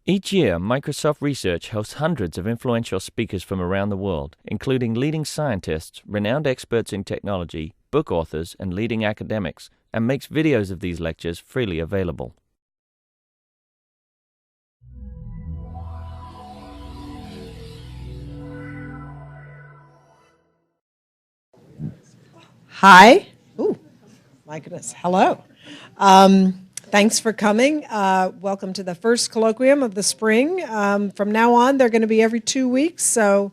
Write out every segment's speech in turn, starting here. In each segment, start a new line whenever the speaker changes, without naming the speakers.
Each year, Microsoft Research hosts hundreds of influential speakers from around the world, including leading scientists, renowned experts in technology, book authors, and leading academics, and makes videos of these lectures freely available.
Hi. Ooh, my goodness. Hello. Thanks for coming. Welcome to the first colloquium of the spring. From now on, they're going to be every 2 weeks. So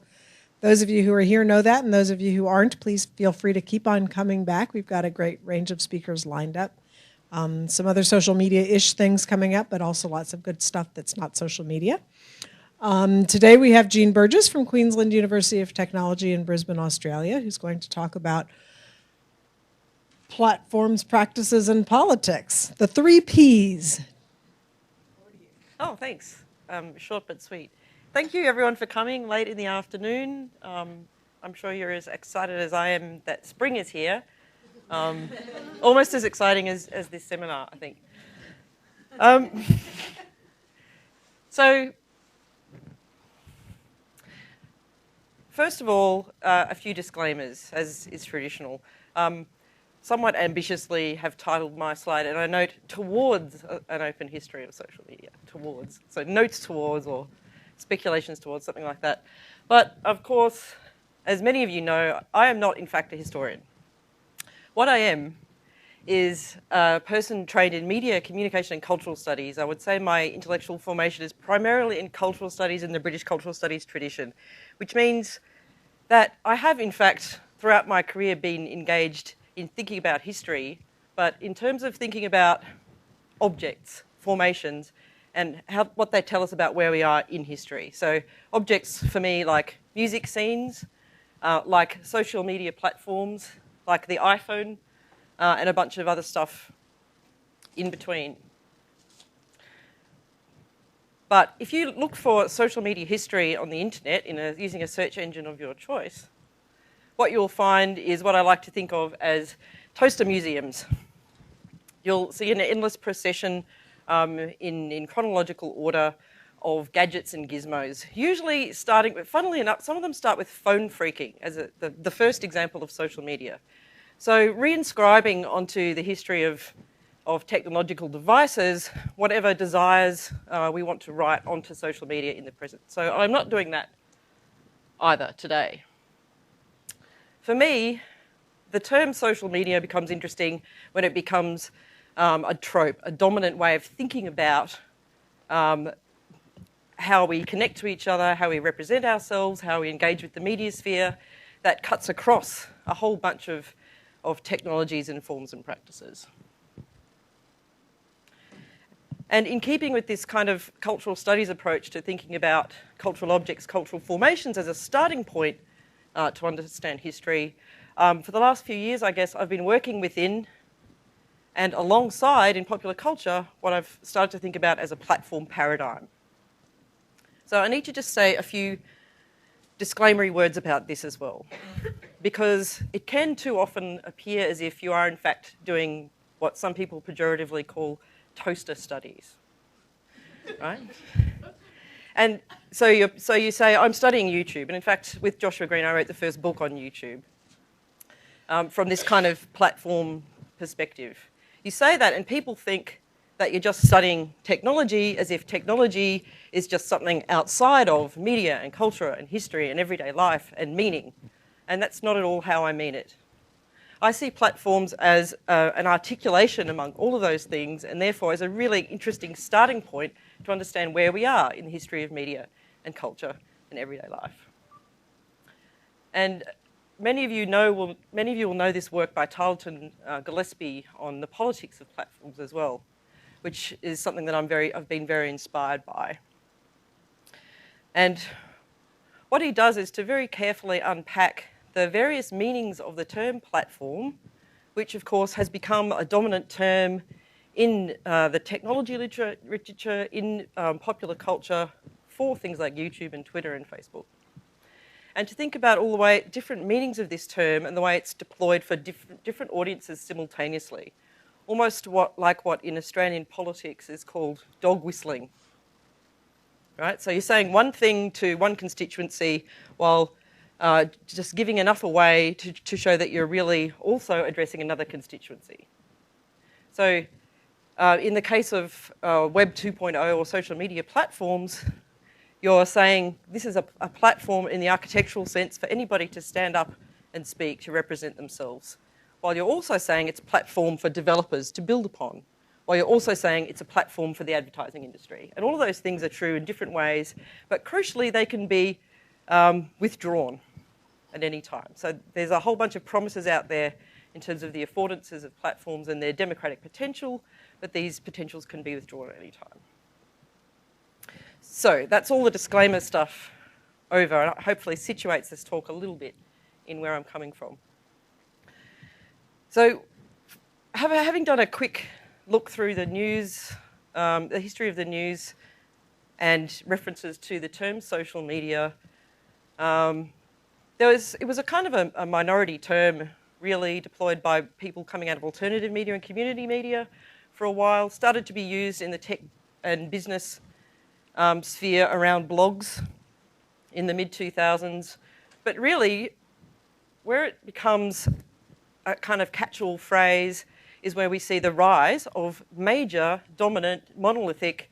those of you who are here know that, and those of you who aren't, please feel free to keep on coming back. We've got a great range of speakers lined up. Some other social media-ish things coming up, but also lots of good stuff that's not social media. Today we have Jean Burgess from Queensland University of Technology in Brisbane, Australia, who's going to talk about platforms, practices, and politics. The 3 Ps.
Oh, thanks. Short but sweet. Thank you, everyone, for coming late in the afternoon. I'm sure you're as excited as I am that spring is here. Almost as exciting as this seminar, I think. So, first of all, a few disclaimers, as is traditional. Somewhat ambitiously have titled my slide, and I note towards an open history of social media, towards. So notes towards or speculations towards, something like that. But of course, as many of you know, I am not in fact a historian. What I am is a person trained in media, communication and cultural studies. I would say my intellectual formation is primarily in cultural studies and the British cultural studies tradition, which means that I have in fact throughout my career been engaged in thinking about history, but in terms of thinking about objects, formations, and what they tell us about where we are in history. So objects for me like music scenes, like social media platforms, like the iPhone, and a bunch of other stuff in between. But if you look for social media history on the internet using a search engine of your choice, what you'll find is what I like to think of as toaster museums. You'll see an endless procession in chronological order of gadgets and gizmos, usually starting with, funnily enough, some of them start with phone freaking as the first example of social media. So reinscribing onto the history of technological devices whatever desires we want to write onto social media in the present. So I'm not doing that either today. For me, the term social media becomes interesting when it becomes a trope, a dominant way of thinking about how we connect to each other, how we represent ourselves, how we engage with the media sphere, that cuts across a whole bunch of technologies and forms and practices. And in keeping with this kind of cultural studies approach to thinking about cultural objects, cultural formations as a starting point to understand history. For the last few years, I guess, I've been working within and alongside in popular culture what I've started to think about as a platform paradigm. So I need to just say a few disclaimery words about this as well, because it can too often appear as if you are in fact doing what some people pejoratively call toaster studies, right? And so you say, I'm studying YouTube. And in fact, with Joshua Green, I wrote the first book on YouTube from this kind of platform perspective. You say that and people think that you're just studying technology as if technology is just something outside of media and culture and history and everyday life and meaning. And that's not at all how I mean it. I see platforms as an articulation among all of those things, and therefore as a really interesting starting point to understand where we are in the history of media and culture and everyday life. And many of you will know this work by Tarleton Gillespie on the politics of platforms as well, which is something that I've been very inspired by. And what he does is to very carefully unpack the various meanings of the term platform, which of course has become a dominant term in the technology literature, in popular culture for things like YouTube and Twitter and Facebook. And to think about all the way different meanings of this term and the way it's deployed for different audiences simultaneously. Almost like what in Australian politics is called dog whistling. right? So you're saying one thing to one constituency while just giving enough away to show that you're really also addressing another constituency. So in the case of Web 2.0 or social media platforms, you're saying this is a platform in the architectural sense for anybody to stand up and speak, to represent themselves, while you're also saying it's a platform for developers to build upon, while you're also saying it's a platform for the advertising industry. And all of those things are true in different ways, but crucially they can be withdrawn at any time. So there's a whole bunch of promises out there in terms of the affordances of platforms and their democratic potential, but these potentials can be withdrawn at any time. So that's all the disclaimer stuff over, and hopefully situates this talk a little bit in where I'm coming from. So having done a quick look through the news, the history of the news and references to the term social media, it was a kind of a minority term really deployed by people coming out of alternative media and community media for a while, started to be used in the tech and business sphere around blogs in the mid-2000s. But really, where it becomes a kind of catch-all phrase is where we see the rise of major, dominant, monolithic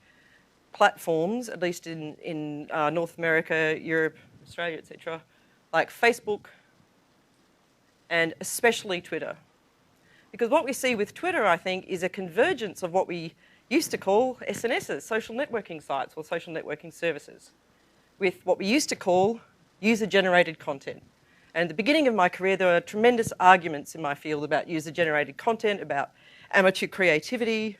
platforms, at least in North America, Europe, Australia, etc., like Facebook and especially Twitter. Because what we see with Twitter, I think, is a convergence of what we used to call SNSs, social networking sites or social networking services, with what we used to call user-generated content. And at the beginning of my career, there were tremendous arguments in my field about user-generated content, about amateur creativity,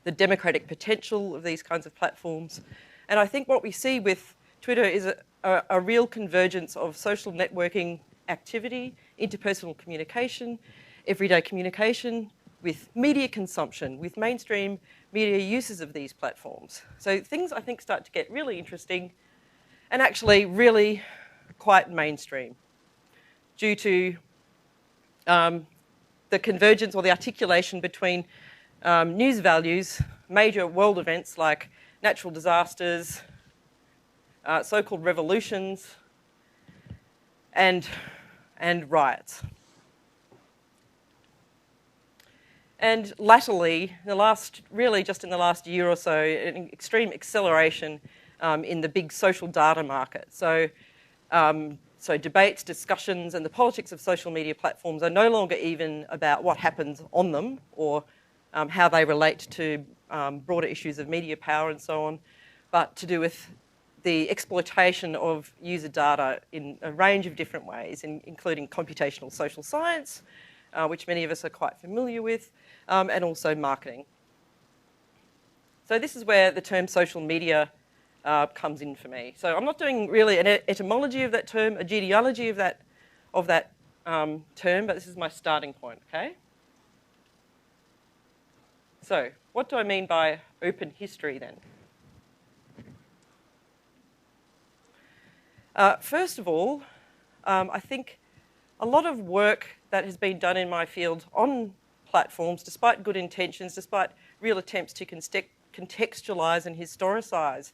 the democratic potential of these kinds of platforms. And I think what we see with Twitter is a real convergence of social networking activity, interpersonal communication, everyday communication, with media consumption, with mainstream media uses of these platforms. So things, I think, start to get really interesting and actually really quite mainstream due to the convergence or the articulation between news values, major world events like natural disasters, so-called revolutions, and riots. And latterly, just in the last year or so, an extreme acceleration in the big social data market. So debates, discussions, and the politics of social media platforms are no longer even about what happens on them or how they relate to broader issues of media power and so on, but to do with the exploitation of user data in a range of different ways, including computational social science, which many of us are quite familiar with, and also marketing. So this is where the term social media comes in for me. So I'm not doing really an etymology of that term, a genealogy of that term, but this is my starting point, okay? So what do I mean by open history then? First of all, I think a lot of work that has been done in my field on platforms, despite good intentions, despite real attempts to contextualise and historicise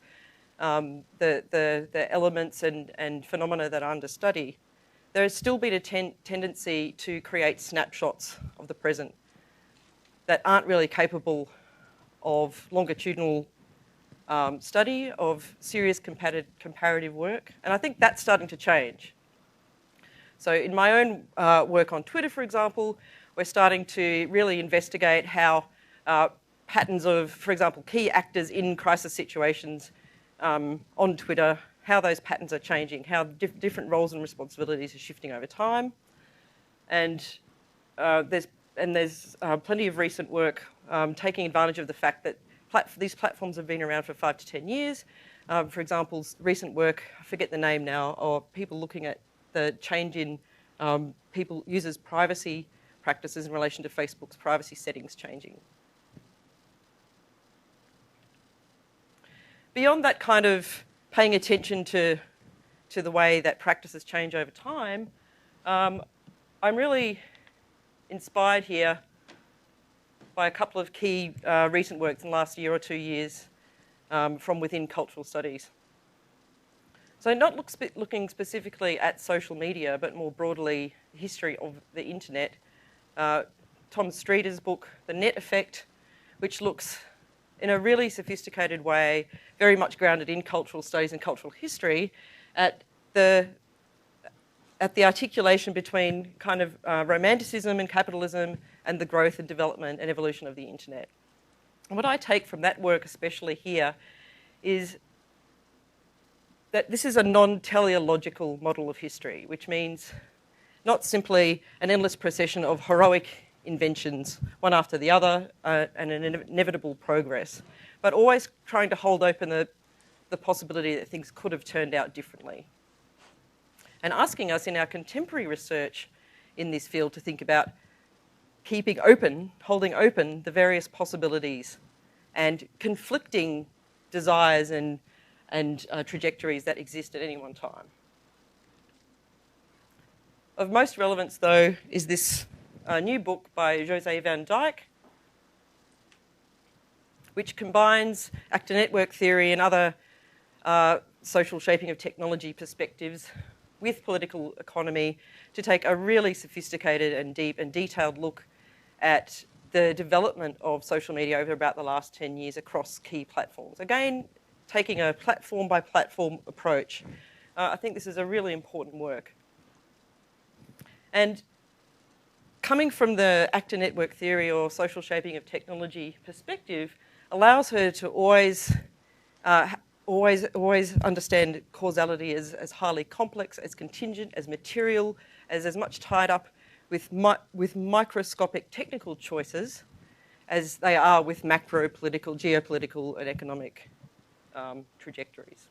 the elements and phenomena that are under study, there has still been a tendency to create snapshots of the present that aren't really capable of longitudinal study, of serious comparative work. And I think that's starting to change. So in my own work on Twitter, for example, we're starting to really investigate how patterns of, for example, key actors in crisis situations on Twitter, how those patterns are changing, how different roles and responsibilities are shifting over time. And there's plenty of recent work taking advantage of the fact that these platforms have been around for 5 to 10 years. For example, recent work, I forget the name now, or people looking at the change in users' privacy practices in relation to Facebook's privacy settings changing. Beyond that kind of paying attention to the way that practices change over time, I'm really inspired here by a couple of key recent works in the last year or 2 years from within cultural studies. So not looking specifically at social media, but more broadly the history of the internet. Tom Streeter's book, The Net Effect, which looks in a really sophisticated way, very much grounded in cultural studies and cultural history, at the articulation between kind of romanticism and capitalism and the growth and development and evolution of the internet. And what I take from that work, especially here, is that this is a non-teleological model of history, which means not simply an endless procession of heroic inventions, one after the other, and an inevitable progress, but always trying to hold open the possibility that things could have turned out differently. And asking us in our contemporary research in this field to think about keeping open, holding open the various possibilities and conflicting desires and trajectories that exist at any one time. Of most relevance, though, is this new book by José van Dijk, which combines actor network theory and other social shaping of technology perspectives with political economy to take a really sophisticated and deep and detailed look at the development of social media over about the last 10 years across key platforms. Again, taking a platform by platform approach. I think this is a really important work. And coming from the actor network theory or social shaping of technology perspective allows her to always understand causality as highly complex, as contingent, as material, as much tied up with microscopic technical choices as they are with macro political, geopolitical and economic trajectories.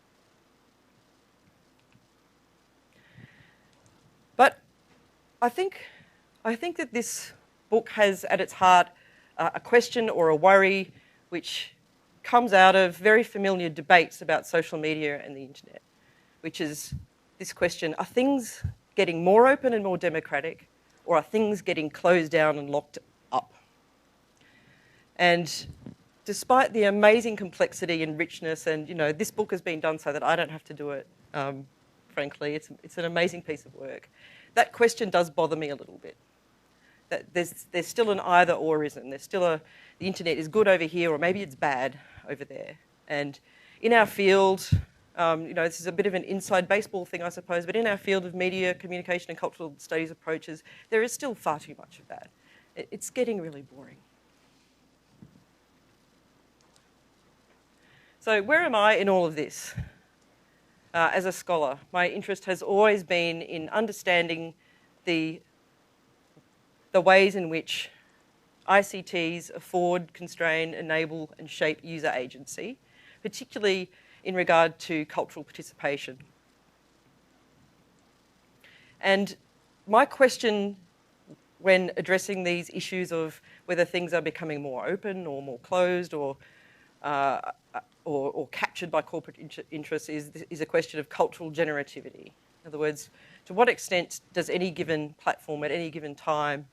But I think that this book has at its heart a question or a worry which comes out of very familiar debates about social media and the internet, which is this question: are things getting more open and more democratic, or are things getting closed down and locked up? And despite the amazing complexity and richness, and this book has been done so that I don't have to do it, frankly, it's an amazing piece of work. That question does bother me a little bit. That there's still an either-orism. There's still the internet is good over here, or maybe it's bad over there. And in our field, this is a bit of an inside baseball thing, I suppose, but in our field of media, communication and cultural studies approaches, there is still far too much of that. It's getting really boring. So where am I in all of this? As a scholar, my interest has always been in understanding the ways in which ICTs afford, constrain, enable and shape user agency, particularly in regard to cultural participation. And my question when addressing these issues of whether things are becoming more open or more closed or captured by corporate interests is a question of cultural generativity. In other words, to what extent does any given platform at any given time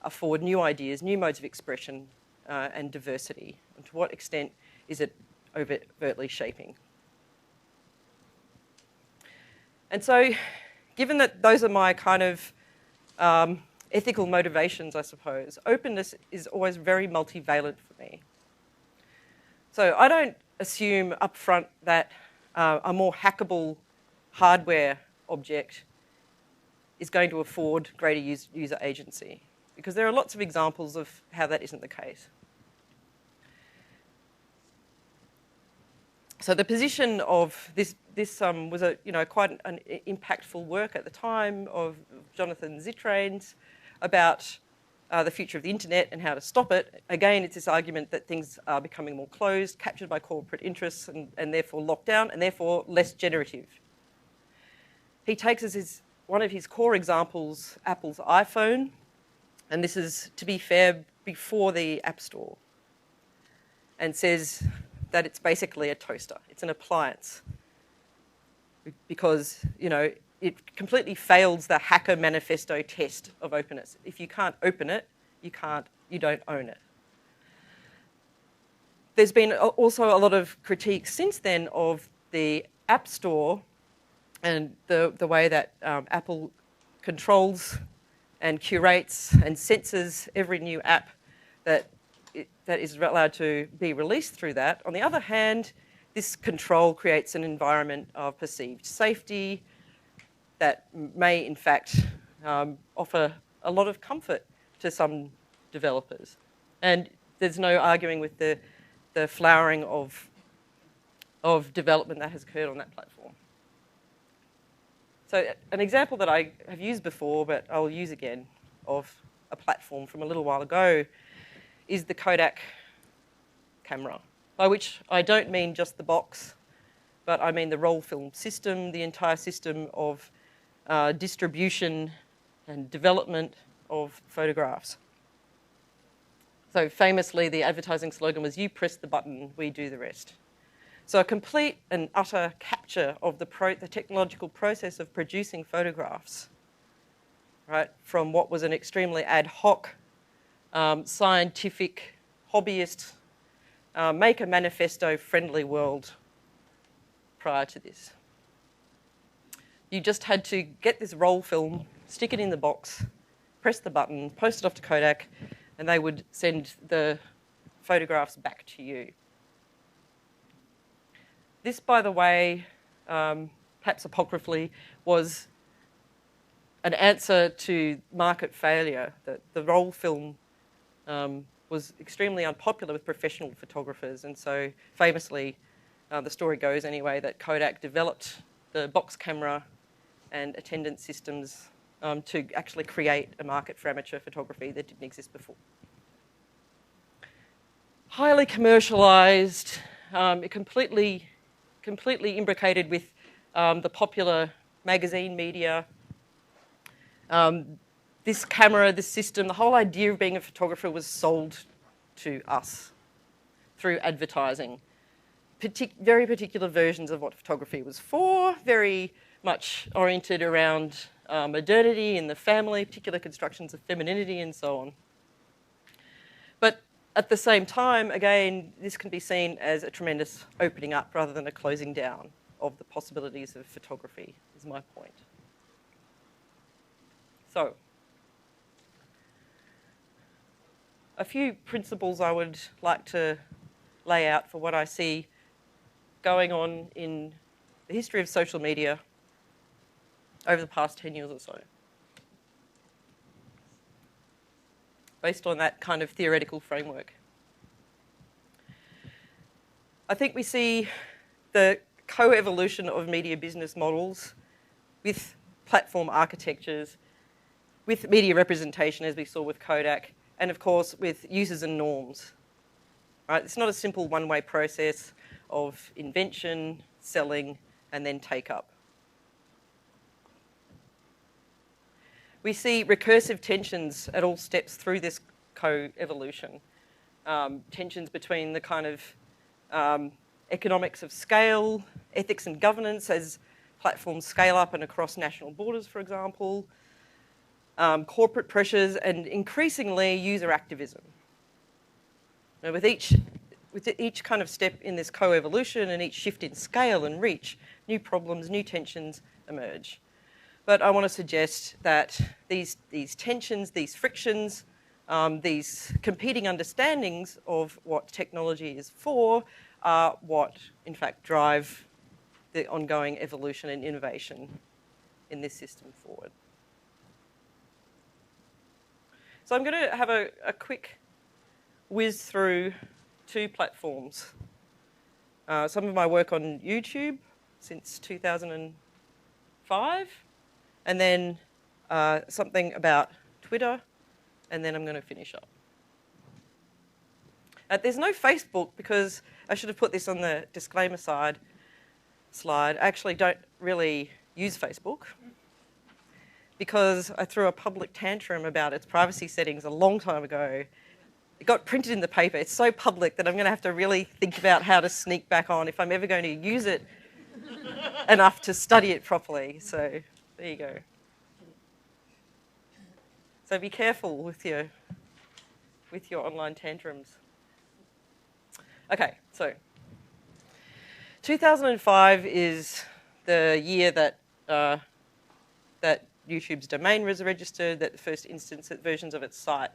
afford new ideas, new modes of expression and diversity? And to what extent is it overtly shaping? And so, given that those are my kind of ethical motivations, I suppose, openness is always very multivalent for me. So I don't assume upfront that a more hackable hardware object is going to afford greater user agency, because there are lots of examples of how that isn't the case. So the position of this was quite an impactful work at the time of Jonathan Zittrain's about the future of the internet and how to stop it. Again, it's this argument that things are becoming more closed, captured by corporate interests, and therefore locked down, and therefore less generative. He takes as one of his core examples Apple's iPhone, and this is, to be fair, before the App Store, and says that it's basically a toaster. It's an appliance because, it completely fails the hacker manifesto test of openness. If you can't open it, you don't own it. There's been also a lot of critique since then of the App Store and the way that Apple controls and curates and censors every new app that is allowed to be released through that. On the other hand, this control creates an environment of perceived safety that may, in fact, offer a lot of comfort to some developers. And there's no arguing with the flowering of development that has occurred on that platform. So an example that I have used before, but I'll use again, of a platform from a little while ago is the Kodak camera, by which I don't mean just the box, but I mean the roll film system, the entire system of distribution and development of photographs. So famously, the advertising slogan was, "You press the button, we do the rest." So a complete and utter capture of the technological process of producing photographs, right, from what was an extremely ad hoc, scientific, hobbyist, maker manifesto friendly world prior to this. You just had to get this roll film, stick it in the box, press the button, post it off to Kodak, and they would send the photographs back to you. This, by the way, perhaps apocryphally, was an answer to market failure. The roll film was extremely unpopular with professional photographers, and so famously, the story goes anyway, that Kodak developed the box camera and attendance systems to actually create a market for amateur photography that didn't exist before. Highly commercialised, completely imbricated with the popular magazine media. This camera, this system, the whole idea of being a photographer was sold to us through advertising. Very particular versions of what photography was for, very much oriented around modernity and the family, particular constructions of femininity and so on. But at the same time, again, this can be seen as a tremendous opening up rather than a closing down of the possibilities of photography, is my point. So, a few principles I would like to lay out for what I see going on in the history of social media over the past 10 years or so, based on that kind of theoretical framework. I think we see the co-evolution of media business models with platform architectures, with media representation, as we saw with Kodak, and of course with users and norms. Right? It's not a simple one-way process of invention, selling, and then take-up. We see recursive tensions at all steps through this co-evolution. Tensions between the kind of economics of scale, ethics and governance as platforms scale up and across national borders, for example, corporate pressures, and increasingly user activism. Now, with each kind of step in this co-evolution and each shift in scale and reach, new problems, new tensions emerge. But I want to suggest that these tensions, these frictions, these competing understandings of what technology is for are what, in fact, drive the ongoing evolution and innovation in this system forward. So I'm going to have a quick whiz through two platforms. Some of my work on YouTube since 2005, and then something about Twitter, and then I'm going to finish up. There's no Facebook because I should have put this on the disclaimer slide. I actually don't really use Facebook because I threw a public tantrum about its privacy settings a long time ago. It got printed in the paper. It's so public that I'm going to have to really think about how to sneak back on if I'm ever going to use it enough to study it properly. So there you go. So be careful with your online tantrums. Okay, so 2005 is the year that that YouTube's domain was registered, that the first instance versions of its site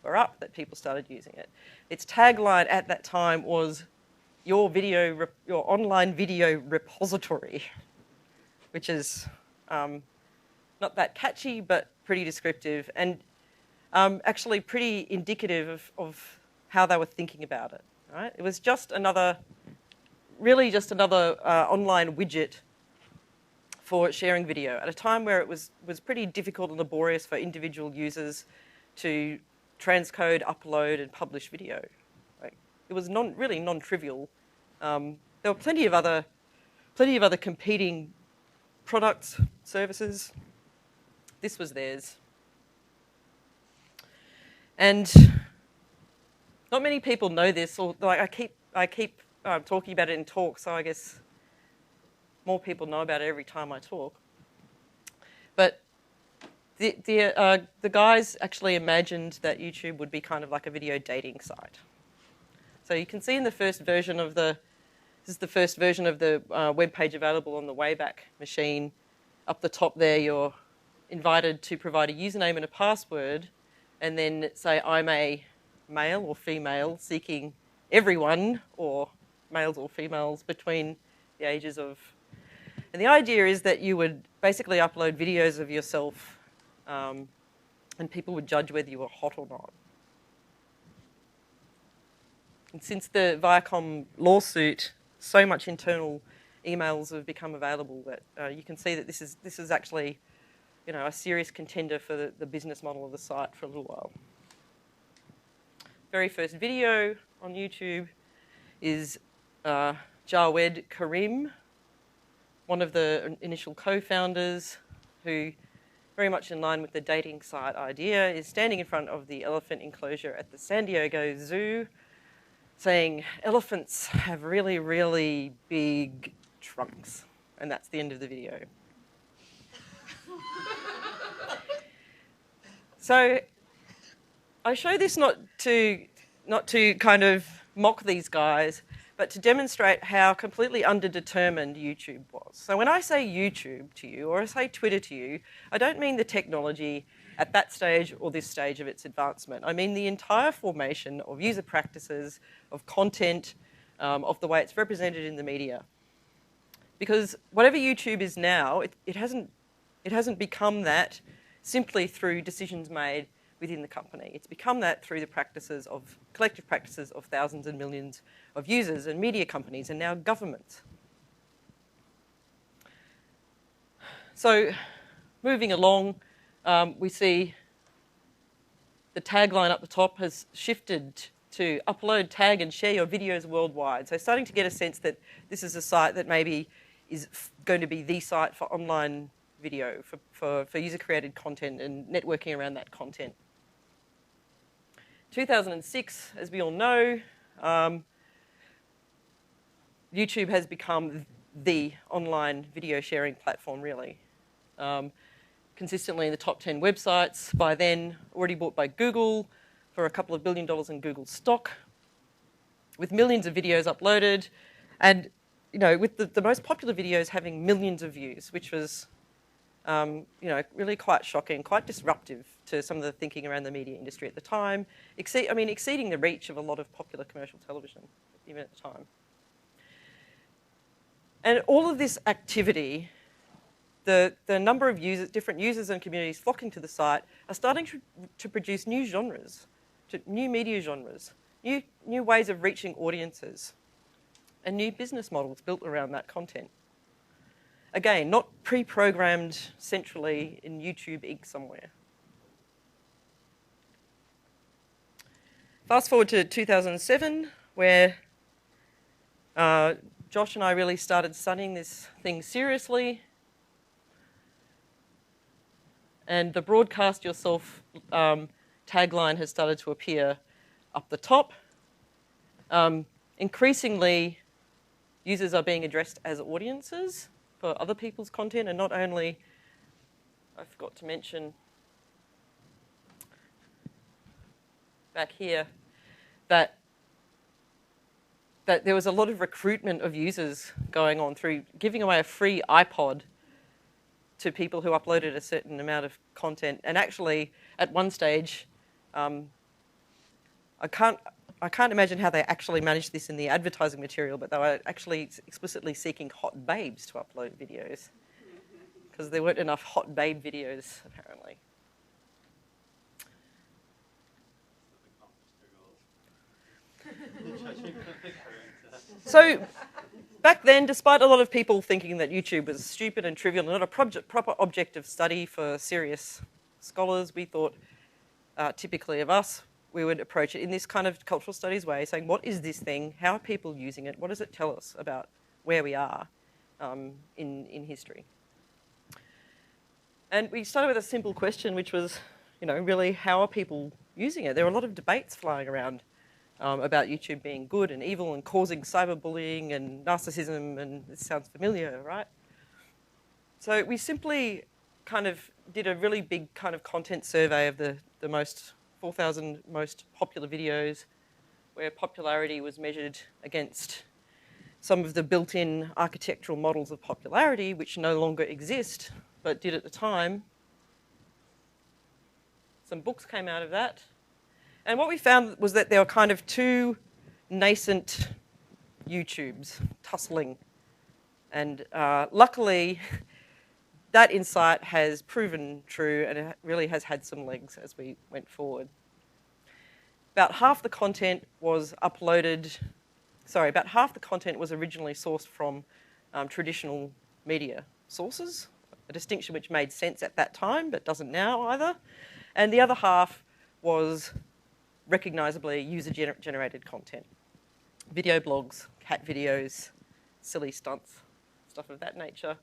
were up, that people started using it. Its tagline at that time was your online video repository, which is not that catchy, but pretty descriptive and actually pretty indicative of how they were thinking about it. Right? It was just really just another online widget for sharing video at a time where it was pretty difficult and laborious for individual users to transcode, upload, and publish video. Like, it was really non-trivial. There were plenty of other competing products, services. This was theirs. And not many people know this, or like I keep talking about it in talks, so I guess more people know about it every time I talk. But the guys actually imagined that YouTube would be kind of like a video dating site. So you can see in the first version of this is the first version of the web page available on the Wayback Machine. Up the top there, you're invited to provide a username and a password, and then say, I'm a male or female seeking everyone, or males or females between the ages of... And the idea is that you would basically upload videos of yourself and people would judge whether you were hot or not. And since the Viacom lawsuit, so much internal emails have become available that you can see that this is actually, you know, a serious contender for the business model of the site for a little while. Very first video on YouTube is Jawed Karim, one of the initial co-founders, who, very much in line with the dating site idea, is standing in front of the elephant enclosure at the San Diego Zoo, saying, elephants have really, really big trunks. And that's the end of the video. So I show this not to kind of mock these guys, but to demonstrate how completely underdetermined YouTube was. So when I say YouTube to you, or I say Twitter to you, I don't mean the technology at that stage or this stage of its advancement. I mean the entire formation of user practices, of content, of the way it's represented in the media. Because whatever YouTube is now, it hasn't become that simply through decisions made within the company. It's become that through the collective practices of thousands and millions of users and media companies and now governments. So moving along, we see the tagline up the top has shifted to upload, tag and share your videos worldwide. So starting to get a sense that this is a site that maybe is going to be the site for online video, for user-created content and networking around that content. 2006, as we all know, YouTube has become the online video sharing platform, really. Consistently in the top 10 websites. By then, already bought by Google for a couple of $1 billion in Google stock, with millions of videos uploaded, and you know, with the most popular videos having millions of views, which was you know, really quite shocking, quite disruptive to some of the thinking around the media industry at the time, exceeding the reach of a lot of popular commercial television, even at the time. And all of this activity, the number of different users and communities flocking to the site are starting to produce new genres, new media genres, new ways of reaching audiences, and new business models built around that content. Again, not pre-programmed centrally in YouTube Inc. somewhere. Fast forward to 2007, where Josh and I really started studying this thing seriously. And the broadcast yourself tagline has started to appear up the top. Increasingly, users are being addressed as audiences for other people's content, and not only, I forgot to mention back here, that that there was a lot of recruitment of users going on through giving away a free iPod to people who uploaded a certain amount of content. And actually, at one stage, I can't imagine how they actually managed this in the advertising material, but they were actually explicitly seeking hot babes to upload videos because there weren't enough hot babe videos, apparently. So back then, despite a lot of people thinking that YouTube was stupid and trivial and not a proper object of study for serious scholars, we thought, typically of us, we would approach it in this kind of cultural studies way, saying, what is this thing? How are people using it? What does it tell us about where we are in history? And we started with a simple question, which was, really, how are people using it? There were a lot of debates flying around about YouTube being good and evil and causing cyberbullying and narcissism, and this sounds familiar, right? So we simply kind of did a really big kind of content survey of the 4,000 most popular videos, where popularity was measured against some of the built-in architectural models of popularity, which no longer exist, but did at the time. Some books came out of that. And what we found was that there were kind of two nascent YouTubes tussling. And luckily, that insight has proven true, and it really has had some legs as we went forward. About half the content was originally sourced from traditional media sources, a distinction which made sense at that time, but doesn't now either. And the other half was recognisably user-generated content. Video blogs, cat videos, silly stunts, stuff of that nature.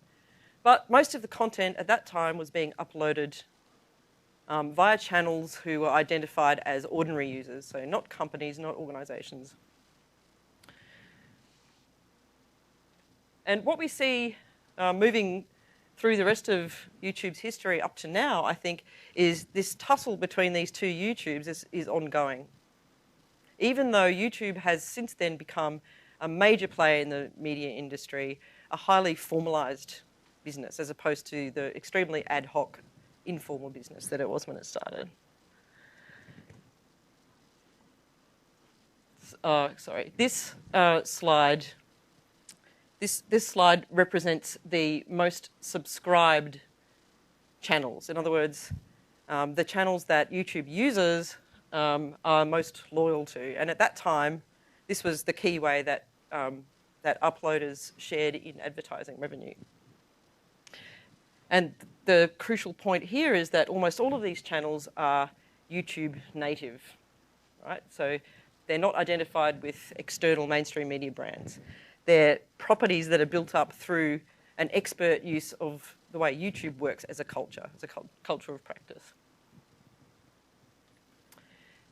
But most of the content at that time was being uploaded via channels who were identified as ordinary users, so not companies, not organisations. And what we see moving through the rest of YouTube's history up to now, I think, is this tussle between these two YouTubes is ongoing. Even though YouTube has since then become a major player in the media industry, a highly formalised business, as opposed to the extremely ad hoc, informal business that it was when it started. This slide. This slide represents the most subscribed channels. In other words, the channels that YouTube users are most loyal to. And at that time, this was the key way that, that uploaders shared in advertising revenue. And the crucial point here is that almost all of these channels are YouTube native, right? So they're not identified with external mainstream media brands. They're properties that are built up through an expert use of the way YouTube works as a culture of practice.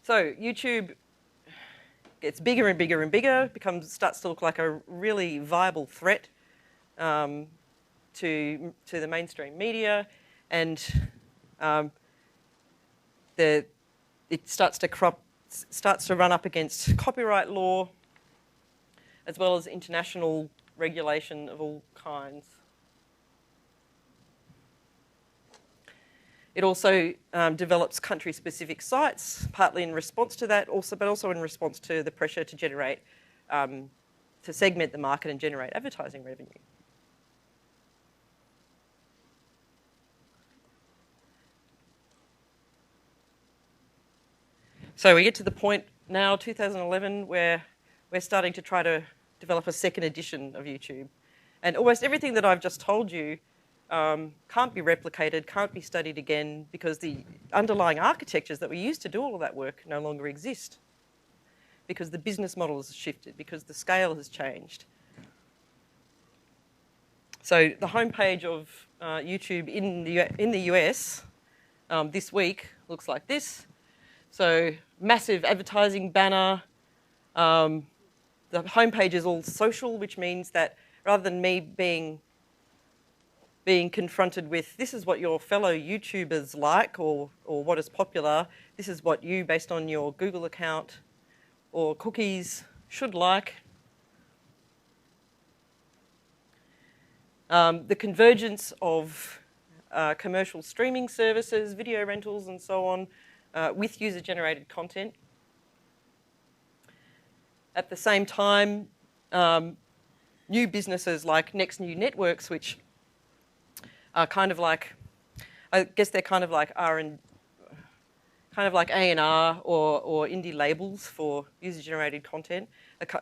So YouTube gets bigger and bigger and bigger, starts to look like a really viable threat to the mainstream media, and it starts to run up against copyright law, as well as international regulation of all kinds. It also develops country-specific sites, partly in response to that, but also in response to the pressure to generate, to segment the market and generate advertising revenue. So we get to the point now, 2011, where we're starting to try to develop a second edition of YouTube. And almost everything that I've just told you can't be replicated, can't be studied again, because the underlying architectures that we used to do all of that work no longer exist, because the business model has shifted, because the scale has changed. So the homepage of YouTube in the US this week looks like this. So massive advertising banner. The homepage is all social, which means that rather than me being confronted with, this is what your fellow YouTubers like, or what is popular, this is what you, based on your Google account or cookies, should like, The convergence of commercial streaming services, video rentals and so on, with user-generated content. At the same time, new businesses like Next New Networks, which are kind of like, I guess they're kind of like A&R or indie labels for user-generated content,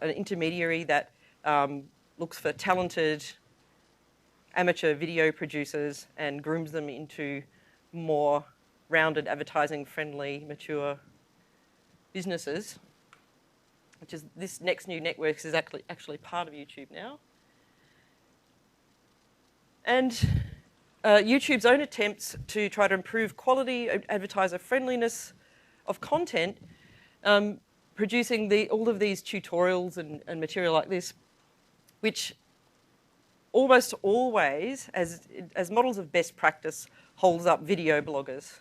an intermediary that looks for talented amateur video producers and grooms them into more rounded, advertising-friendly, mature businesses, which is this Next New Networks is actually part of YouTube now. And YouTube's own attempts to try to improve quality, advertiser friendliness of content, producing all of these tutorials and material like this, which almost always, as models of best practice, holds up video bloggers.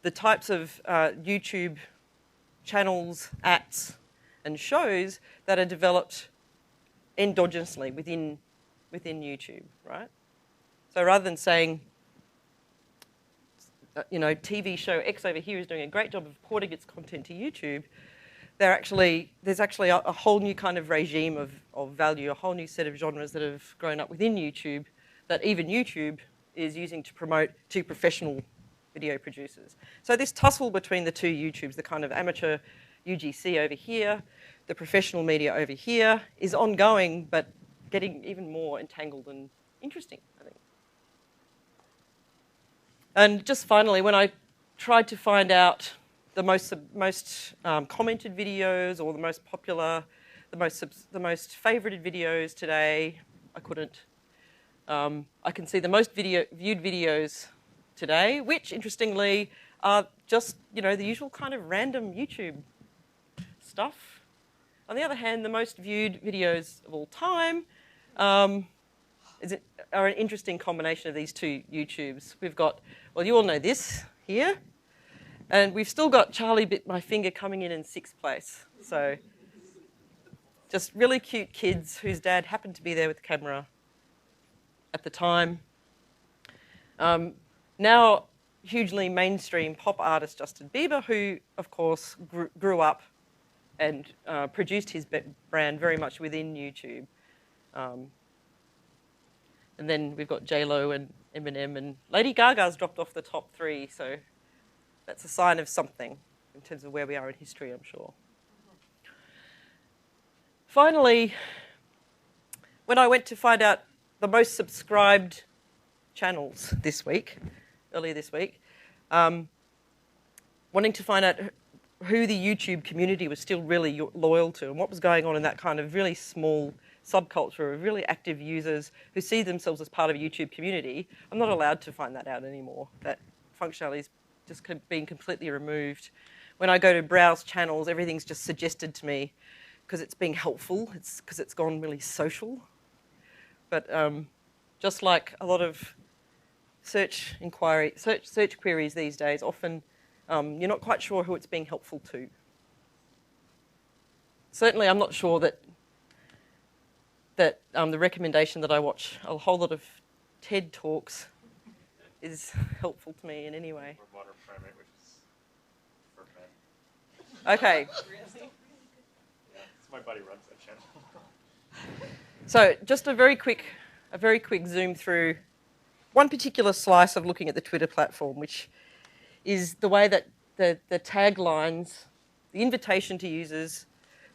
The types of YouTube channels, apps, and shows that are developed endogenously within YouTube, right? So rather than saying, TV show X over here is doing a great job of porting its content to YouTube, there's actually a whole new kind of regime of value, a whole new set of genres that have grown up within YouTube that even YouTube is using to promote to professional video producers. So this tussle between the two YouTubes, the kind of amateur UGC over here, the professional media over here, is ongoing but getting even more entangled and interesting, I think. And just finally, when I tried to find out the most commented videos or the most popular, the most favorited videos today, I couldn't. I can see the most viewed videos today, which interestingly are just the usual kind of random YouTube stuff. On the other hand, the most viewed videos of all time are an interesting combination of these two YouTubes. We've got, well, you all know this here. And we've still got Charlie Bit My Finger coming in 6th place. So just really cute kids whose dad happened to be there with the camera at the time. Now hugely mainstream pop artist Justin Bieber, who of course grew up and produced his brand very much within YouTube. And then we've got J-Lo and Eminem, and Lady Gaga's dropped off the top 3, so that's a sign of something in terms of where we are in history, I'm sure. Finally, when I went to find out the most subscribed channels earlier this week, wanting to find out who the YouTube community was still really loyal to and what was going on in that kind of really small subculture of really active users who see themselves as part of a YouTube community, I'm not allowed to find that out anymore. That functionality is just being completely removed. When I go to browse channels, everything's just suggested to me because it's being helpful. It's because it's gone really social. But just like a lot of search queries these days, often you're not quite sure who it's being helpful to. Certainly, I'm not sure that the recommendation that I watch a whole lot of TED Talks is helpful to me in any way.
Or Modern Primate, which is for men.
Okay.
Yeah, my buddy runs that channel.
So just a very quick zoom through one particular slice of looking at the Twitter platform, which is the way that the taglines, the invitation to users,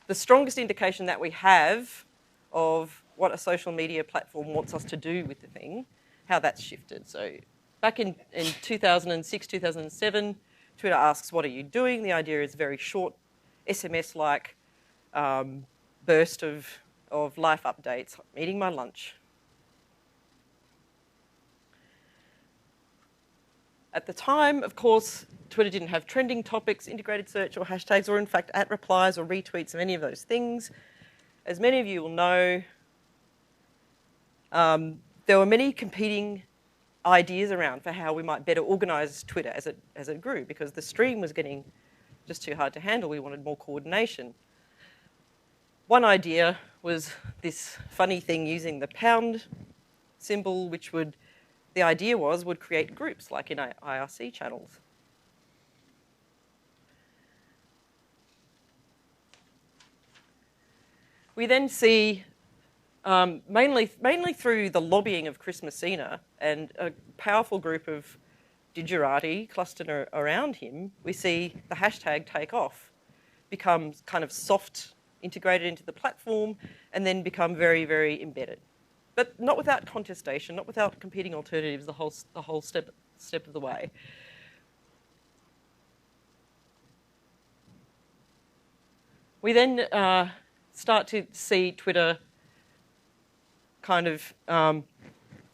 the strongest indication that we have of what a social media platform wants us to do with the thing, how that's shifted. So back in 2006, 2007, Twitter asks, what are you doing? The idea is very short, SMS-like burst of life updates. I'm eating my lunch. At the time, of course, Twitter didn't have trending topics, integrated search or hashtags, or in fact at replies or retweets of any of those things. As many of you will know, there were many competing ideas around for how we might better organise Twitter as it grew, because the stream was getting just too hard to handle. We wanted more coordination. One idea was this funny thing using the pound symbol, which the idea would create groups like in IRC channels. We then see, mainly through the lobbying of Chris Messina and a powerful group of digerati clustered around him, we see the hashtag take off, become kind of soft, integrated into the platform, and then become very, very embedded. But not without contestation, not without competing alternatives the whole step of the way. We then start to see Twitter kind of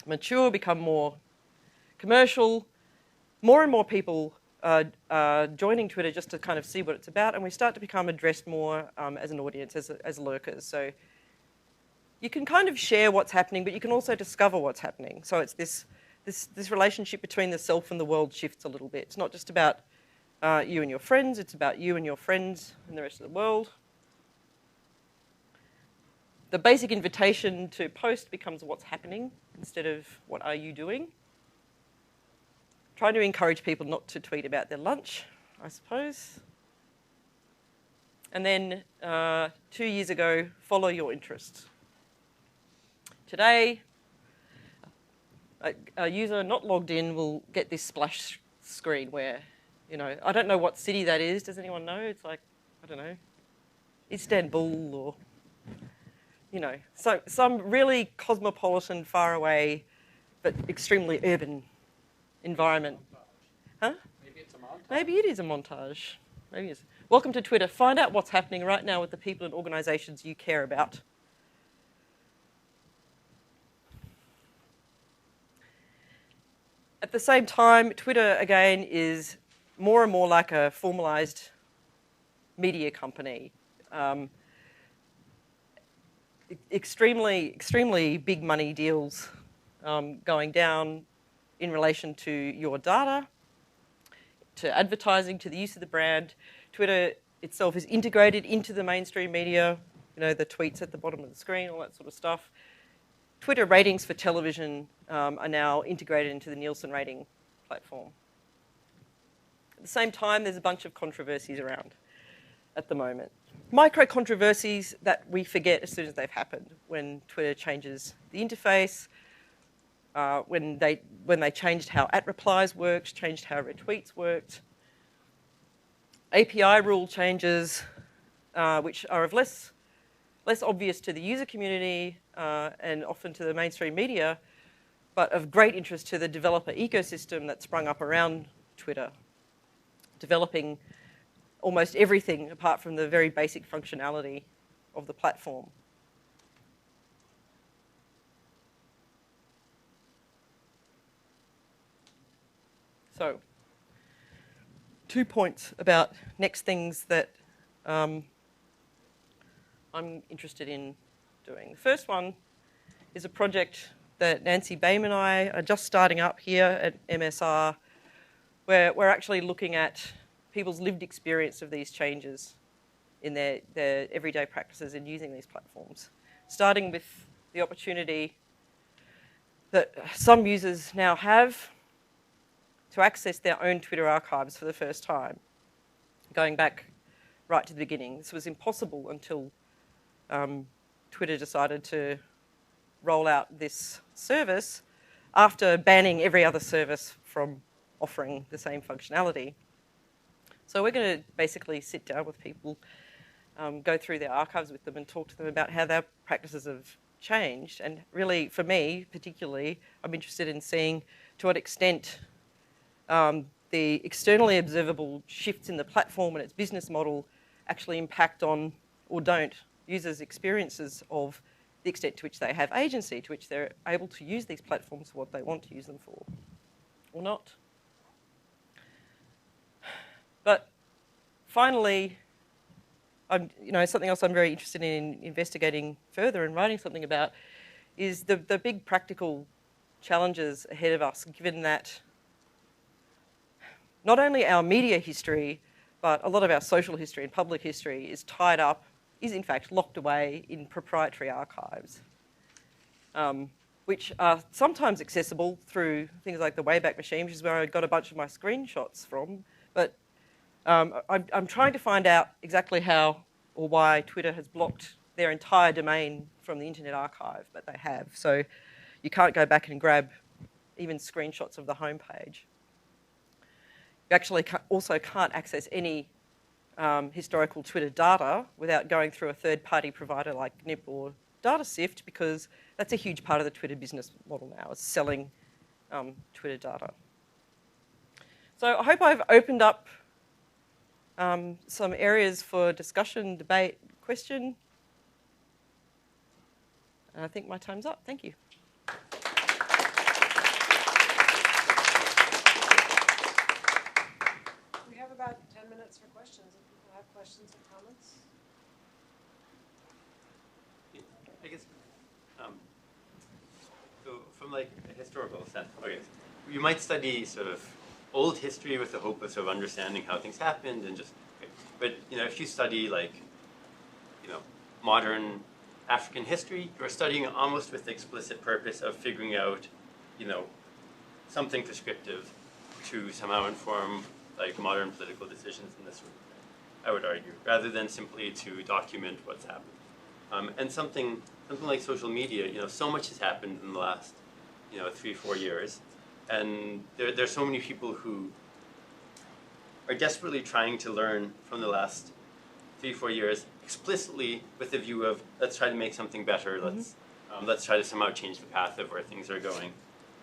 mature, become more commercial. More and more people are joining Twitter just to kind of see what it's about, and we start to become addressed more as an audience, as lurkers. So you can kind of share what's happening, but you can also discover what's happening. So it's this relationship between the self and the world shifts a little bit. It's not just about you and your friends, it's about you and your friends and the rest of the world. The basic invitation to post becomes what's happening instead of what are you doing. Trying to encourage people not to tweet about their lunch, I suppose. And then 2 years ago, follow your interests. Today, a user not logged in will get this splash screen where, I don't know what city that is. Does anyone know? It's like, I don't know, Istanbul or, so some really cosmopolitan, far away, but extremely urban environment. Huh?
Maybe it's a montage.
Maybe it is a montage. Maybe it is. Welcome to Twitter. Find out what's happening right now with the people and organisations you care about. At the same time, Twitter, again, is more and more like a formalised media company. Extremely big money deals going down in relation to your data, to advertising, to the use of the brand. Twitter itself is integrated into the mainstream media, the tweets at the bottom of the screen, all that sort of stuff. Twitter ratings for television are now integrated into the Nielsen rating platform. At the same time, there's a bunch of controversies around at the moment. Micro-controversies that we forget as soon as they've happened, when Twitter changes the interface, when they changed how @replies worked, changed how retweets worked. API rule changes, which are of less obvious to the user community and often to the mainstream media, but of great interest to the developer ecosystem that sprung up around Twitter, developing almost everything apart from the very basic functionality of the platform. So, 2 points about next things that I'm interested in doing. The first one is a project that Nancy Baim and I are just starting up here at MSR, where we're actually looking at people's lived experience of these changes in their everyday practices in using these platforms. Starting with the opportunity that some users now have to access their own Twitter archives for the first time, going back right to the beginning. This was impossible until Twitter decided to roll out this service after banning every other service from offering the same functionality. So we're going to basically sit down with people, go through their archives with them and talk to them about how their practices have changed. And really, for me particularly, I'm interested in seeing to what extent the externally observable shifts in the platform and its business model actually impact on, or don't, users' experiences of the extent to which they have agency, to which they're able to use these platforms for what they want to use them for, or not. But finally, something else I'm very interested in investigating further and writing something about is the big practical challenges ahead of us, given that not only our media history, but a lot of our social history and public history is tied up is in fact locked away in proprietary archives, which are sometimes accessible through things like the Wayback Machine, which is where I got a bunch of my screenshots from. But I'm trying to find out exactly how or why Twitter has blocked their entire domain from the Internet Archive, but they have. So you can't go back and grab even screenshots of the homepage. You actually also can't access any historical Twitter data without going through a third-party provider like NIP or DataSift, because that's a huge part of the Twitter business model now, is selling Twitter data. So I hope I've opened up some areas for discussion, debate, question. And I think my time's up. Thank you.
We have about 10 minutes for questions. If people have questions or comments.
I guess, so from like a historical sense, okay, you might study sort of old history with the hope of sort of understanding how things happened and just, okay. But you know, if you study like, you know, modern African history, you're studying almost with the explicit purpose of figuring out, you know, something prescriptive to somehow inform like modern political decisions in this sort of thing, I would argue, rather than simply to document what's happened. And something like social media, you know, so much has happened in the last, you know, 3-4 years, and there's so many people who are desperately trying to learn from the last 3-4 years explicitly with the view of let's try to make something better. Let's try to somehow change the path of where things are going,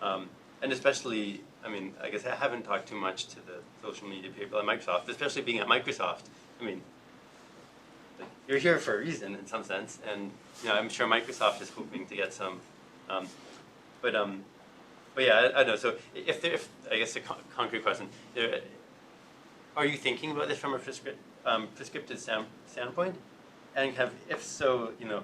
and especially, I mean, I guess I haven't talked too much to the social media people at Microsoft, especially being at Microsoft. I mean, you're here for a reason in some sense, and you know, I'm sure Microsoft is hoping to get some, but yeah, I don't know. So if I guess a concrete question, are you thinking about this from a prescriptive standpoint? And if so, you know,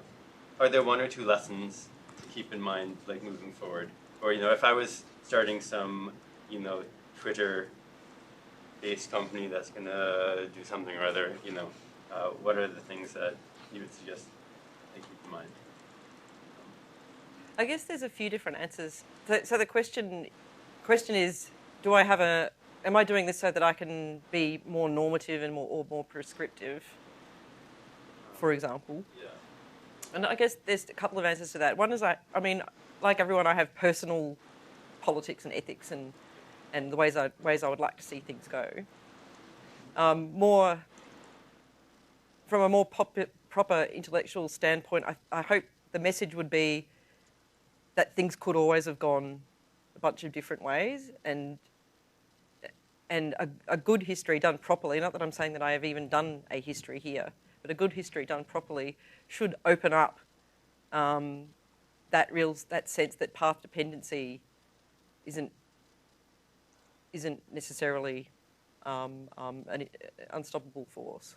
are there 1 or 2 lessons to keep in mind, like moving forward? Or you know, if I was starting some, you know, Twitter-based company that's gonna do something or other, you know, what are the things that you would suggest I keep in mind?
I guess there's a few different answers. So the question is, am I doing this so that I can be more normative and more prescriptive, for example?
Yeah.
And I guess there's a couple of answers to that. One is, I mean, like everyone, I have personal politics and ethics and the ways I would like to see things go. From a more proper intellectual standpoint, I hope the message would be that things could always have gone a bunch of different ways, and a good history done properly, not that I'm saying that I have even done a history here, but a good history done properly should open up that sense that path dependency isn't necessarily an unstoppable force,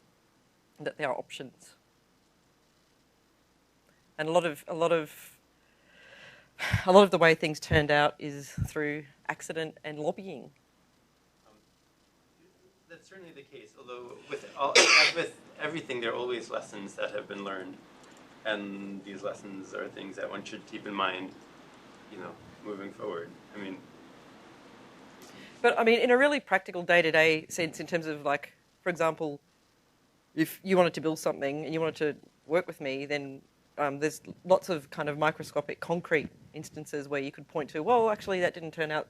that there are options. And a lot of the way things turned out is through accident and lobbying.
That's certainly the case, although with everything, there are always lessons that have been learned, and these lessons are things that one should keep in mind, you know, moving forward.
But I mean, in a really practical day-to-day sense, in terms of, like, for example, if you wanted to build something and you wanted to work with me, then there's lots of kind of microscopic, concrete instances where you could point to, well, actually, that didn't turn out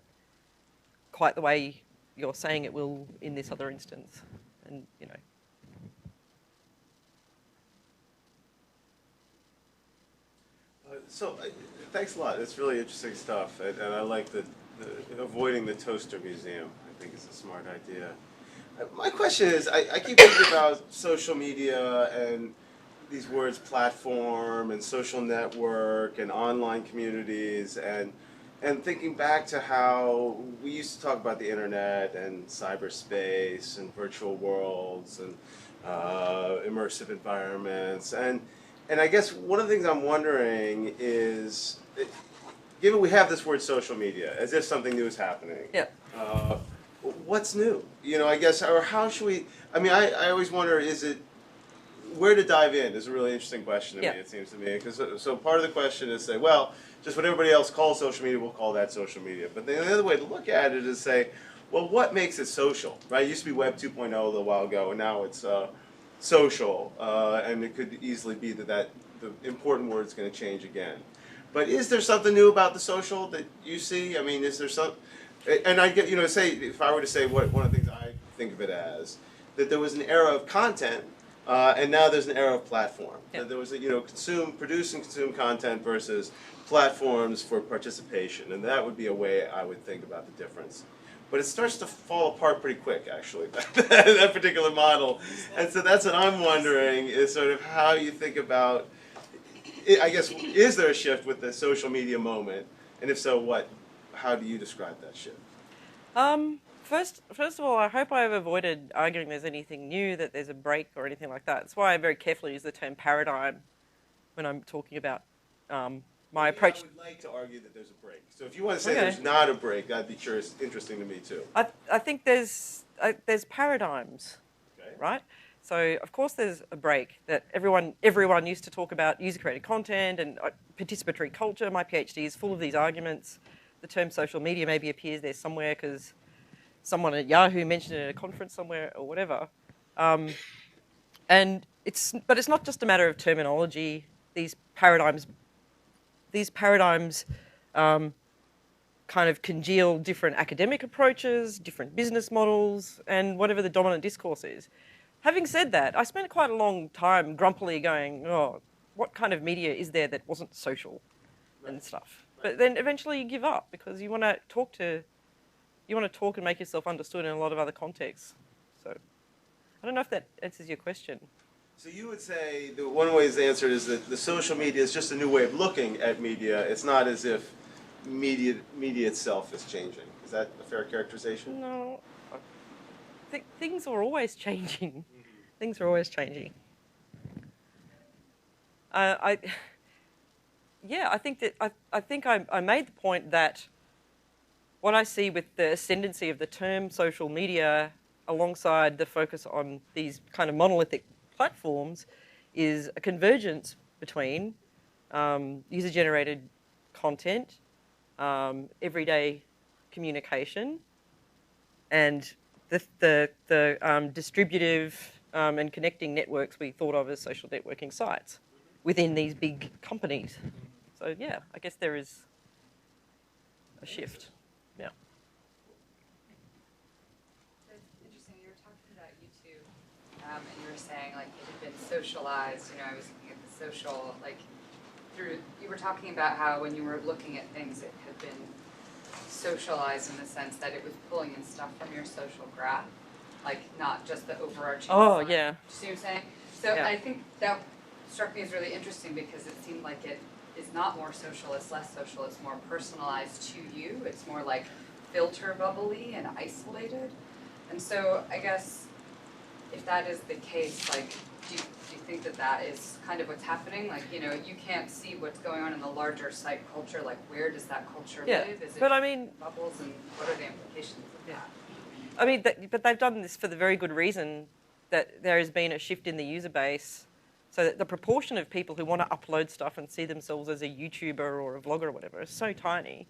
quite the way you're saying it will in this other instance, and you know.
Thanks a lot. That's really interesting stuff, and I like the avoiding the toaster museum. I think it's a smart idea. My question is, I keep thinking about social media and these words platform and social network and online communities, and thinking back to how we used to talk about the internet and cyberspace and virtual worlds and immersive environments, and I guess one of the things I'm wondering is, given we have this word social media, as if something new is happening.
Yeah.
What's new? You know, I guess, or how should we? I mean, I always wonder: is it where to dive in is a really interesting question to
Yeah.
me, it seems to me. Because so part of the question is say, well, just what everybody else calls social media, we'll call that social media. But then the other way to look at it is say, well, what makes it social, right? It used to be Web 2.0 a little while ago, and now it's social, and it could easily be that the important word's going to change again. But is there something new about the social that you see? I mean, is there some? And I get, say if I were to say what one of the things I think of it as, that there was an era of content, and now there's an era of platform.
Yeah.
That there was produce and consume content versus platforms for participation, and that would be a way I would think about the difference. But it starts to fall apart pretty quick, actually, that particular model. And so that's what I'm wondering is sort of how you think about, I guess, is there a shift with the social media moment? And if so, how do you describe that shift?
First of all, I hope I've avoided arguing there's anything new, that there's a break or anything like that. That's why I very carefully use the term paradigm when I'm talking about my approach.
I would like to argue that there's a break. So if you want to say
Okay.
there's not a break, that'd be interesting to me too.
I think there's paradigms,
Okay.
right? So of course there's a break that everyone used to talk about user-created content and participatory culture. My PhD is full of these arguments. The term social media maybe appears there somewhere because someone at Yahoo mentioned it at a conference somewhere or whatever. But it's not just a matter of terminology. These paradigms kind of congeal different academic approaches, different business models, and whatever the dominant discourse is. Having said that, I spent quite a long time grumpily going, oh, what kind of media is there that wasn't social and stuff? But then eventually you give up because you want to talk and make yourself understood in a lot of other contexts. So I don't know if that answers your question.
So you would say that one way to answer it is that the social media is just a new way of looking at media. It's not as if media itself is changing. Is that a fair characterization?
No, I think things are always changing. Things are always changing. I think I made the point that what I see with the ascendancy of the term social media alongside the focus on these kind of monolithic platforms is a convergence between user-generated content, everyday communication, and the distributive and connecting networks we thought of as social networking sites within these big companies. So yeah, I guess there is a shift. Yeah.
It's interesting. You were talking about YouTube, and you were saying like it had been socialized. I was looking at the social through. You were talking about how when you were looking at things, it had been socialized in the sense that it was pulling in stuff from your social graph, not just the overarching.
Oh,
design.
yeah.
Do you see what I'm saying? So
Yeah.
I think that struck me as really interesting because it seemed like it is not more social, it's less social, it's more personalized to you. It's more like filter bubbly and isolated. And so I guess if that is the case, do you think that is kind of what's happening? You can't see what's going on in the larger site culture. Where does that culture
Yeah,
live? Is it
but I mean,
bubbles, and what are the implications of
Yeah.
that?
I mean, but they've done this for the very good reason that there has been a shift in the user base, so that the proportion of people who want to upload stuff and see themselves as a YouTuber or a vlogger or whatever is so tiny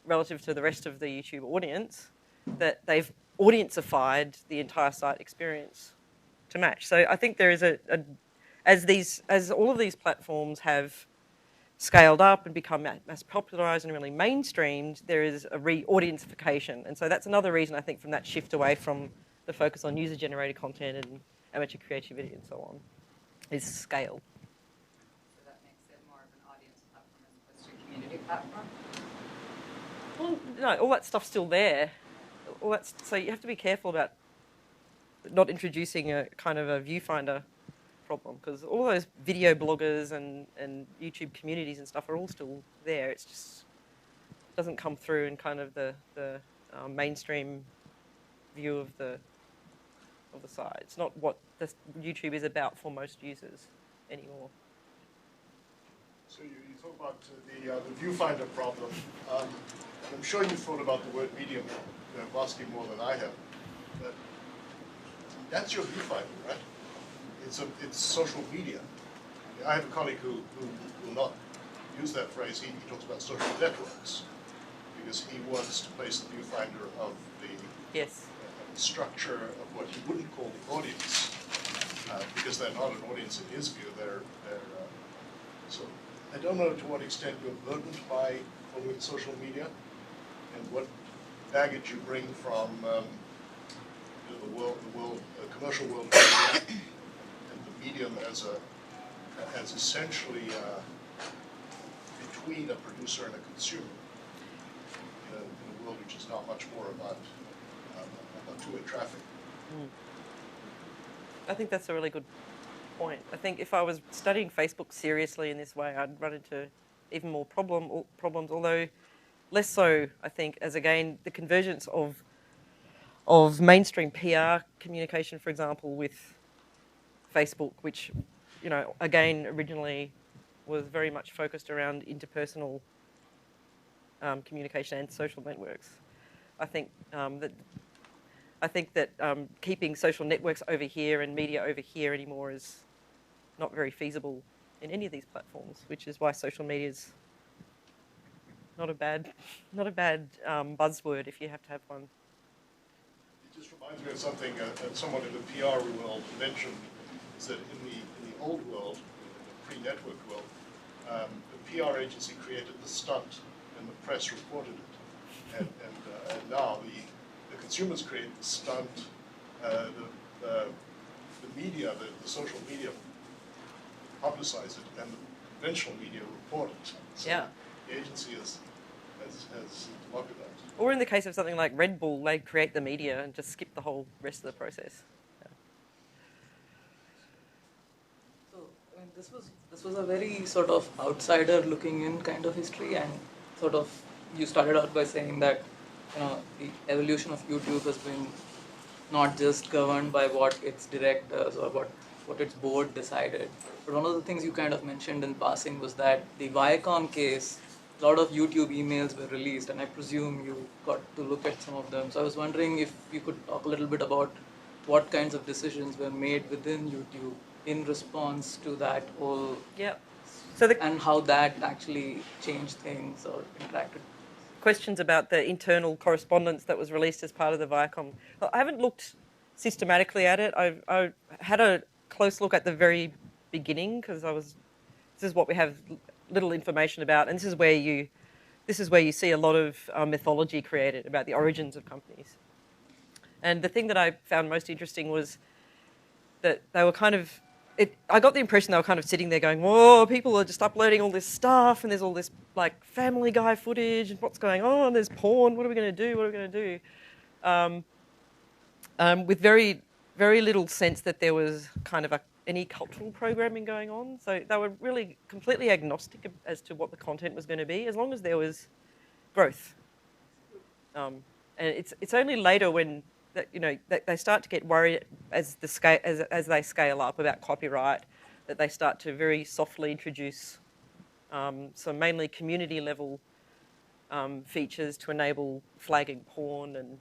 relative to the rest of the YouTube audience that they've audience-ified the entire site experience to match. So I think there is as all of these platforms have scaled up and become mass popularized and really mainstreamed, there is a re-audientification. And so that's another reason I think from that shift away from the focus on user-generated content and amateur creativity and so on is scale.
So that makes it more of an audience platform as opposed to a community platform?
Well, no, all that stuff's still there. So you have to be careful about not introducing a kind of a viewfinder problem, because all those video bloggers and YouTube communities and stuff are all still there. It's just doesn't come through in kind of the mainstream view of the site. It's not what YouTube is about for most users anymore.
So you talk about the viewfinder problem. And I'm sure you've thought about the word medium vastly more than I have. But that's your viewfinder, right? it's social media. I have a colleague who will not use that phrase. He talks about social networks because he wants to place the viewfinder of the
Yes.
structure of what he wouldn't call the audience, because they're not an audience in his view. So I don't know to what extent you're burdened by following social media and what baggage you bring from the commercial world of media and the medium as essentially between a producer and a consumer in a world which is not much more about two-way traffic.
I think that's a really good point. I think if I was studying Facebook seriously in this way, I'd run into even more problems, although less so, I think, as again, the convergence of mainstream PR communication, for example, with Facebook, which, you know, again, originally was very much focused around interpersonal communication and social networks. I think that keeping social networks over here and media over here anymore is not very feasible in any of these platforms, which is why social media is not a bad buzzword if you have to have one.
It just reminds me of something someone in the PR world mentioned, is that in the old world, in the pre-network world, the PR agency created the stunt and the press reported it. And now the consumers create the stunt, the media, the social media publicize it, and the conventional media report it. So
Yeah.
the agency has democratized.
Or in the case of something like Red Bull, they create the media and just skip the whole rest of the process.
So, I mean, this was a very sort of outsider looking in kind of history, and sort of you started out by saying that, you know, the evolution of YouTube has been not just governed by what its directors or what its board decided. But one of the things you kind of mentioned in passing was that the Viacom case, a lot of YouTube emails were released, and I presume you got to look at some of them. So I was wondering if you could talk a little bit about what kinds of decisions were made within YouTube in response to that whole,
Yeah. So the
and how that actually changed things or interacted.
questions about the internal correspondence that was released as part of the Viacom. Well, I haven't looked systematically at it. I had a close look at the very beginning because this is what we have little information about, and this is where you see a lot of mythology created about the origins of companies. And the thing that I found most interesting was that they were kind of, I got the impression they were kind of sitting there going, whoa, people are just uploading all this stuff and there's all this like Family Guy footage and what's going on, there's porn, what are we going to do, what are we going to do? With very, very little sense that there was kind of any cultural programming going on. So they were really completely agnostic as to what the content was going to be, as long as there was growth. And it's only later when that they start to get worried as they scale up about copyright, that they start to very softly introduce some mainly community level features to enable flagging porn and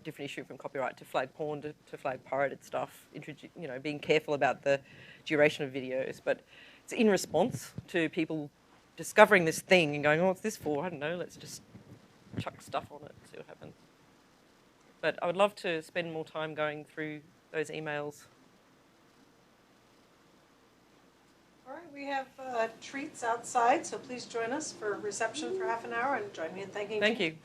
different issue from copyright to flag porn to flag pirated stuff. Being careful about the duration of videos, but it's in response to people discovering this thing and going, "Oh, what's this for? I don't know. Let's just chuck stuff on it and see what happens." But I would love to spend more time going through those emails.
All right, we have treats outside, so please join us for reception for half an hour and join me in thanking.
Thank you.